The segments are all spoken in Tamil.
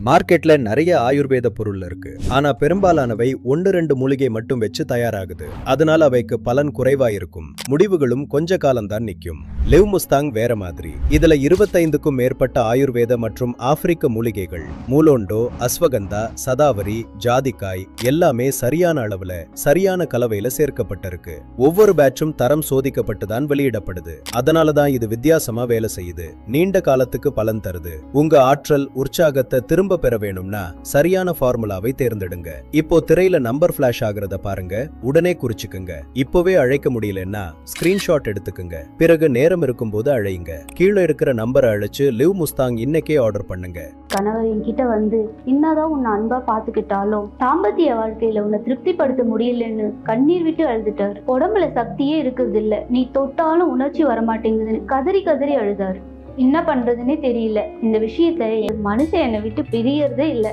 மார்க்கெட்ல நிறைய ஆயுர்வேத பொருள் இருக்கு. ஆனா பெரும்பாலானவை 1-2 மூலிகை மட்டும் வச்சு தயாராகுது. அதனால அவைக்கு பலன் குறைவா இருக்கும். முடிவுகளும் கொஞ்ச காலம்தான் நிக்கும். லிவ் முஸ்தாங் வேற மாதிரி. இதுல 25க்கும் மேற்பட்ட ஆயுர்வேத மற்றும் ஆப்பிரிக்க மூலிகைகள், மூலோண்டோ, அஸ்வகந்தா, சதாவரி, ஜாதிக்காய் எல்லாமே சரியான அளவுல சரியான கலவையில சேர்க்கப்பட்டிருக்கு. ஒவ்வொரு பேட்சும் தரம் சோதிக்கப்பட்டு தான் வெளியிடப்படுது. அதனாலதான் இது வித்தியாசமா வேலை செய்யுது. நீண்ட காலத்துக்கு பலன் தருது. உங்க ஆற்றல், உற்சாகத்தை திரும்ப பெற வேணும்னா சரியான ஃபார்முலாவை தேர்ந்தெடுங்க. இப்போ திரையில நம்பர் ஃபிளாஷ் ஆகுறத பாருங்க. உடனே குறிச்சுக்குங்க. இப்போவே அழைக்க முடியலன்னா ஸ்கிரீன்ஷாட் எடுத்துக்குங்க. பிறகு நேரம் இருக்கும்போது அழையுங்க. கீழே இருக்கிற நம்பரை அழைச்சு லிவ் முஸ்தாங் இன்னைக்கே ஆர்டர் பண்ணுங்க. கணவர் என்கிட்ட வந்து என்னதான் உன்னை அன்பா பாத்துக்கிட்டாலும் தாம்பத்திய வாழ்க்கையில உன்னை திருப்திப்படுத்த முடியலன்னு கண்ணீர் விட்டு அழுதுட்டாரு. உடம்புல சக்தியே இருக்குது இல்ல, நீ தொட்டாலும் உணர்ச்சி வரமாட்டேங்குதுன்னு கதறி கதறி அழுதாரு. என்ன பண்றதுன்னே தெரியல. இந்த விஷயத்துல என் மனுஷன் என்னை விட்டு பிரியறதே இல்லை.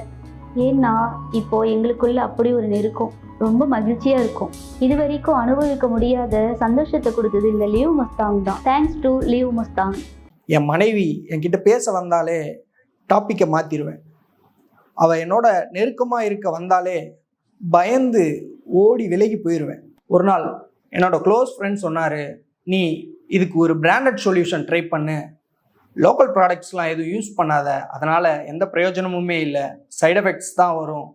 ஏன்னா இப்போ எங்களுக்குள்ள அப்படி ஒரு நெருக்கம், ரொம்ப மகிழ்ச்சியா இருக்கும். இது வரைக்கும் அனுபவிக்க முடியாத சந்தோஷத்தை கொடுத்தது இந்த லிவ் முஸ்தாங் தான். Thanks to live Mustang. என் மனைவி என்கிட்ட பேச வந்தாலே டாப்பிக்கை மாற்றிடுவேன். அவள் என்னோட நெருக்கமாக இருக்க வந்தாலே பயந்து ஓடி விலகி போயிடுவேன். ஒரு நாள் என்னோட க்ளோஸ் ஃப்ரெண்ட் சொன்னார், நீ இதுக்கு ஒரு பிராண்டட் சொல்யூஷன் ட்ரை பண்ணு, லோக்கல் ப்ராடக்ட்ஸ்லாம் எதுவும் யூஸ் பண்ணாத, அதனால் எந்த பிரயோஜனமுமே இல்லை, சைடு எஃபெக்ட்ஸ் தான் வரும்.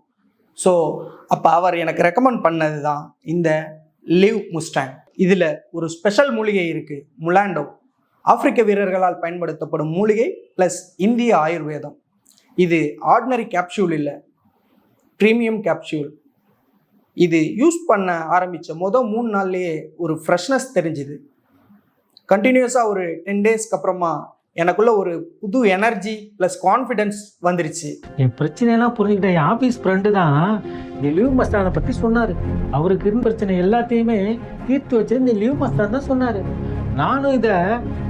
ஸோ அப்போ அவர் எனக்கு ரெக்கமெண்ட் பண்ணது தான் இந்த லிவ் முஸ்டாங். இதில் ஒரு ஸ்பெஷல் மூலிகை இருக்குது, முலாண்டோ. ஆப்பிரிக்க வீரர்களால் பயன்படுத்தப்படும் மூலிகை ப்ளஸ் இந்திய ஆயுர்வேதம். இது ஆர்டினரி கேப்சூல் இல்லை, ப்ரீமியம் கேப்சூல். இது யூஸ் பண்ண ஆரம்பித்த 3 நாள்லேயே ஒரு ஃப்ரெஷ்னஸ் தெரிஞ்சுது. கண்டினியூஸாக ஒரு 10 டேஸ்க்கு அப்புறமா எனக்குள்ள ஒரு புது எனர்ஜி ப்ளஸ் கான்ஃபிடென்ஸ் வந்துருச்சு. என் பிரச்சனையெல்லாம் புரிஞ்சுக்கிட்ட என் ஆஃபீஸ் ஃப்ரெண்டு தான் இந்த லிவ் மஸ்தானை பற்றி சொன்னார். அவருக்கு இருந்த பிரச்சனை எல்லாத்தையுமே தீர்த்து வச்சு இந்த லிவ் மஸ்தான் தான் சொன்னார். நானும் இதை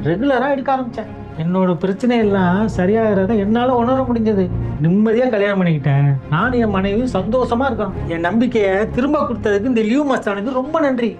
ரெகுலராக எடுக்க ஆரம்பித்தேன். என்னோட பிரச்சனையெல்லாம் சரியாகிறத என்னால் உணர முடிஞ்சது. நிம்மதியாக கல்யாணம் பண்ணிக்கிட்டேன். நானும் என் மனைவியும் சந்தோஷமாக இருக்கோம். என் நம்பிக்கையை திரும்ப கொடுத்ததுக்கு இந்த லிவ் மஸ்தானுக்கு ரொம்ப நன்றி.